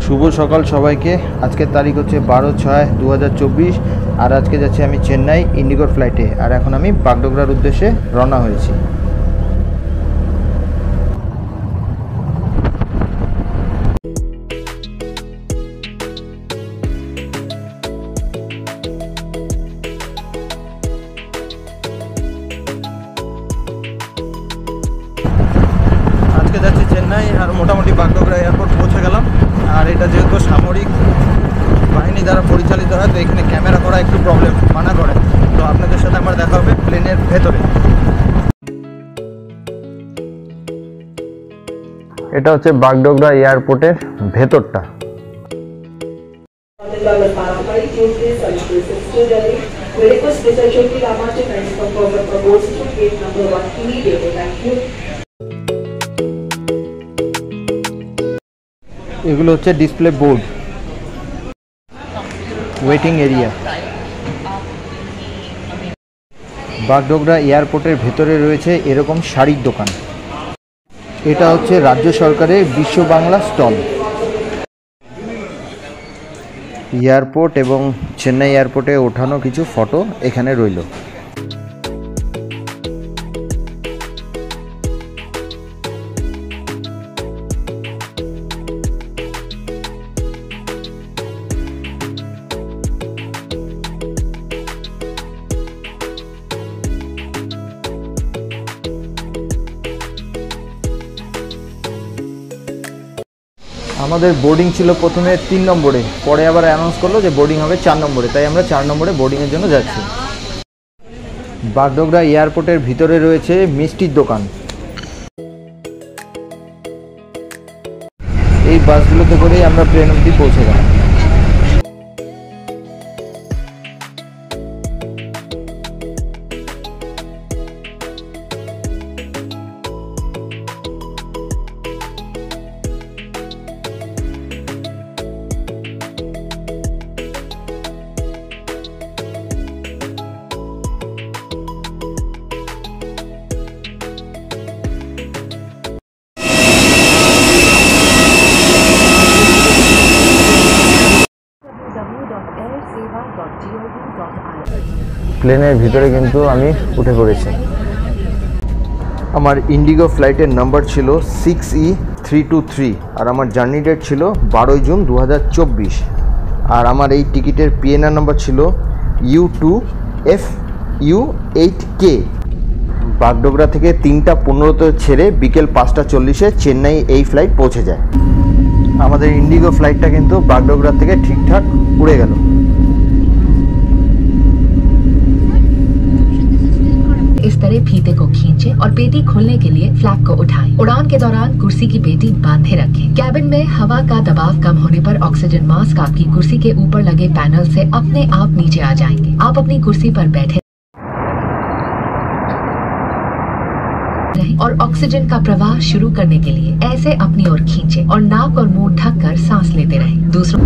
শুভ সকাল সবাইকে। আজকের তারিখ হচ্ছে 12/6/2024 আর আজকে যাচ্ছি আমি চেন্নাই ইন্ডিগোর ফ্লাইটে। আর এখন আমি বাগডোগরার উদ্দেশ্যে রওনা হয়েছি। আজকে যাচ্ছি চেন্নাই আর মোটামুটি বাগডোগরা এয়ারপোর্ট পৌঁছে গেলাম। আর এটা যেহেতু সামরিক বাহিনী দ্বারা পরিচালিত হয়, তো এখানে ক্যামেরা করা একটু প্রবলেম, মানা করে। তো আপনাদের সাথে আমার দেখা হবে প্লেনের ভেতরে। এটা হচ্ছে বাগডোগরা এয়ারপোর্টের ভেতরটা। এগুলো হচ্ছে display board, waiting area. Bagdogra এয়ারপোর্টের ভেতরে রয়েছে এরকম শাড়ির দোকান। এটা হচ্ছে রাজ্য সরকারের বিশ্ব বাংলা স্টল। এয়ারপোর্ট এবং চেন্নাই এয়ারপোর্টে ওঠানো কিছু ফটো এখানে রইল। আমাদের বোর্ডিং ছিল প্রথমে 3 নম্বরে, পরে আবার অ্যানাউন্স করলো যে বোর্ডিং হবে 4 নম্বরে, তাই আমরা 4 নম্বরে বোর্ডিংয়ের জন্য যাচ্ছি। বাগডোগরা এয়ারপোর্টের ভিতরে রয়েছে মিষ্টির দোকান। এই বাসগুলোতে করেই আমরা প্লেন অবধি পৌঁছে গেলাম। প্লেনের ভিতরে কিন্তু আমি উঠে পড়েছি। আমার ইন্ডিগো ফ্লাইটের নাম্বার ছিল 6E323 আর আমার জার্নি ডেট ছিল 12 জুন 2024। আর আমার এই টিকিটের পিএনআর নাম্বার ছিল U2FU8K। বাগডোগরা থেকে 3টা 15-তে ছেড়ে বিকেল 5টা 40-এ চেন্নাই এই ফ্লাইট পৌঁছে যায়। আমাদের ইন্ডিগো ফ্লাইটটা কিন্তু বাগডোগরা থেকে ঠিকঠাক উড়ে গেল। इस तरह फीते को खींचे और पेटी खोलने के लिए फ्लैप को उठाएं। उड़ान के दौरान कुर्सी की पेटी बांधे रखें। कैबिन में हवा का दबाव कम होने पर ऑक्सीजन मास्क आपकी कुर्सी के ऊपर लगे पैनल से अपने आप नीचे आ जाएंगे। आप अपनी कुर्सी पर बैठे और ऑक्सीजन का प्रवाह शुरू करने के लिए ऐसे अपनी ओर खींचे और नाक और मुंह ढककर सांस लेते रहें। दूसरों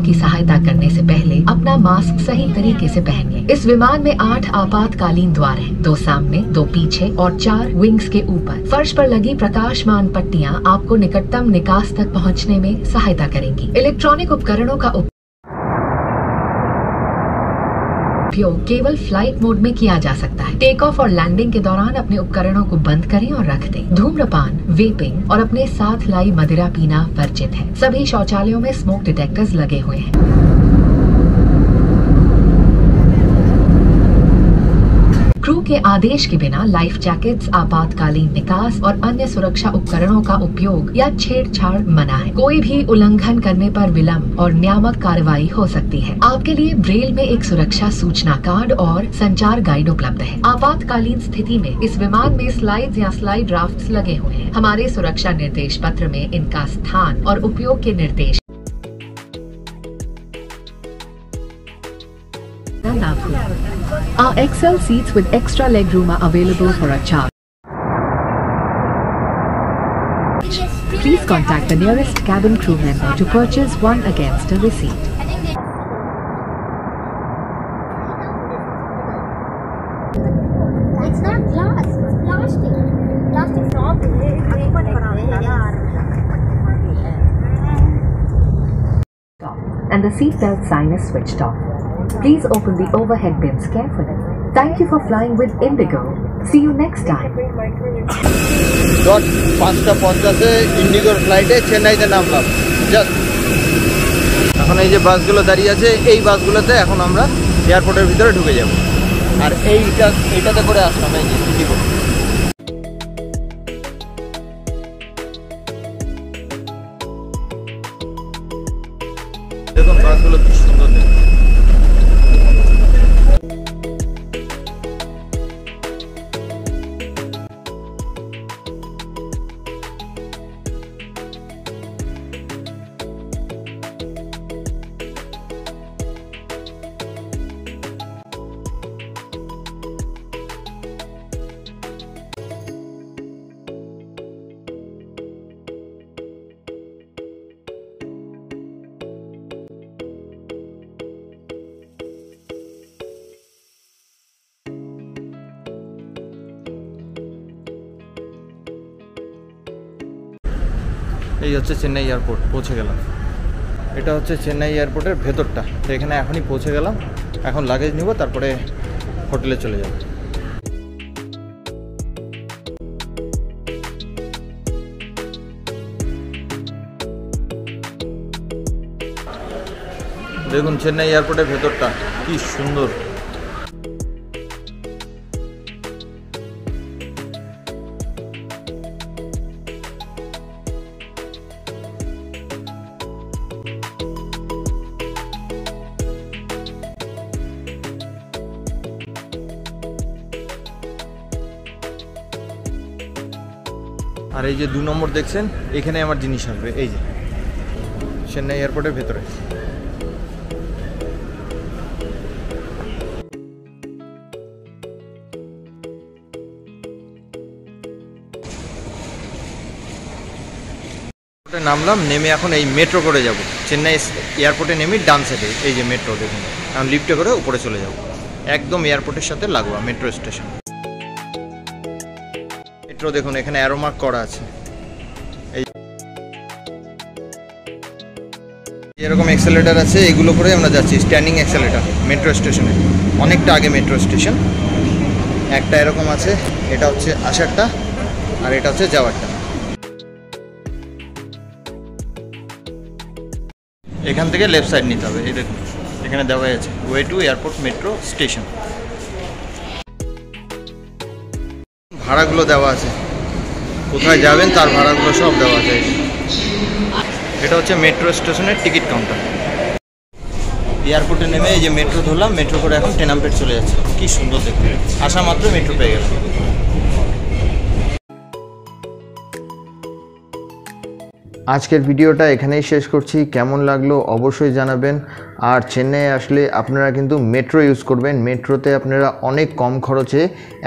की सहायता करने से पहले अपना मास्क सही तरीके से पहन लें। इस विमान में 8 आपातकालीन द्वार हैं, 2 सामने, 2 पीछे और 4 विंग्स के ऊपर। फर्श पर लगी प्रकाशमान पट्टियां आपको निकटतम निकास तक पहुंचने में सहायता करेंगी। इलेक्ट्रॉनिक उपकरणों का उपयोग केवल फ्लाइट मोड में किया जा सकता है। टेक ऑफ और लैंडिंग के दौरान अपने उपकरणों को बंद करें और रख दें। धूम्रपान, वेपिंग और अपने साथ लाई मदिरा पीना वर्जित है। सभी शौचालयों में स्मोक डिटेक्टर्स लगे हुए हैं। क्रू के आदेश के बिना लाइफ जैकेट्स, आपातकालीन निकास और अन्य सुरक्षा उपकरणों का उपयोग या छेड़छाड़ मना है। कोई भी उल्लंघन करने पर विलंब और नियामक कार्रवाई हो सकती है। आपके लिए ब्रेल में एक सुरक्षा सूचना कार्ड और संचार गाइड उपलब्ध है। आपातकालीन स्थिति में इस विमान में स्लाइड्स या स्लाइड ड्राफ्ट्स लगे हुए हैं। हमारे सुरक्षा निर्देश पत्र में इनका स्थान और उपयोग के निर्देश Our XL seats with extra leg room are available for a charge. Please contact the nearest cabin crew member to purchase one against a receipt. It's not glass, it's plastic. Plastic And the seatbelt sign is switched off. Please open the overhead bins carefully. Thank you for flying with Indigo. See you next time. 5:50 ইন্ডিগোর ফ্লাইটে চেন্নাইতে নামলাম। Just এখন এই যে বাসগুলো দাঁড়িয়ে আছে, এই বাসগুলোতে এখন আমরা এয়ারপোর্টের ভিতরে ঢুকে যাব। আর এইটাতে করে আসলাম, এই যে ইন্ডিগো। দেখুন বাসগুলো কি সুন্দর দেখতে। এই হচ্ছে চেন্নাই এয়ারপোর্ট, পৌঁছে গেলাম। এটা হচ্ছে চেন্নাই এয়ারপোর্টের ভেতরটা। তো এখানে এখনই পৌঁছে গেলাম, এখন লাগেজ নিব, তারপরে হোটেলে চলে যাব। দেখুন চেন্নাই এয়ারপোর্টের ভেতরটা কি সুন্দর। আর এই যে 2 নম্বর দেখছেন, এখানে আমার জিনিস আসবে। এই যে চেন্নাই এয়ারপোর্টের ভেতরে। নামলাম, নেমে এখন এই মেট্রো করে যাব চেন্নাই এয়ারপোর্টে। নেমে ডান সাইডে এই যে মেট্রো, দেখুন এখন লিফটে করে উপরে চলে যাব। একদম এয়ারপোর্টের সাথে লাগোয়া মেট্রো স্টেশন। মেট্রো দেখুন এখানে অ্যারো মার্ক করা আছে। এই এরকম এক্সেলেটার আছে, এগুলো করে আমরা যাচ্ছি। স্ট্যান্ডিং এক্সেলেটার মেট্রো স্টেশনে, অনেকটা আগে মেট্রো স্টেশন। একটা এরকম আছে, এটা হচ্ছে আসারটা আর এটা হচ্ছে যাওয়ারটা। এখান থেকে লেফট সাইড নিতে হবে। এই দেখুন এখানে দেওয়া আছে way to airport metro station. ভাড়াগুলো দেওয়া আছে, কোথায় যাবেন তার ভাড়াগুলো সব দেওয়া আছে। এটা হচ্ছে মেট্রো স্টেশনের টিকিট কাউন্টার। এয়ারপোর্টে নেমে এই যে মেট্রো ধরলাম, মেট্রো করে এখন টেনাম্পেট চলে যাচ্ছে। কি সুন্দর দেখতে, আসা মাত্র মেট্রো পেয়ে গেলাম। আজকের ভিডিওটা এখানেই শেষ করছি। কেমন লাগলো অবশ্যই জানাবেন। আর চেন্নাই আসলে আপনারা কিন্তু মেট্রো ইউজ করবেন। মেট্রোতে আপনারা অনেক কম খরচে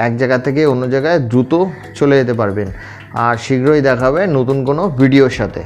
এক জায়গা থেকে অন্য জায়গায় দ্রুত চলে যেতে পারবেন। আর শীঘ্রই দেখা হবে নতুন কোনো ভিডিওর সাথে।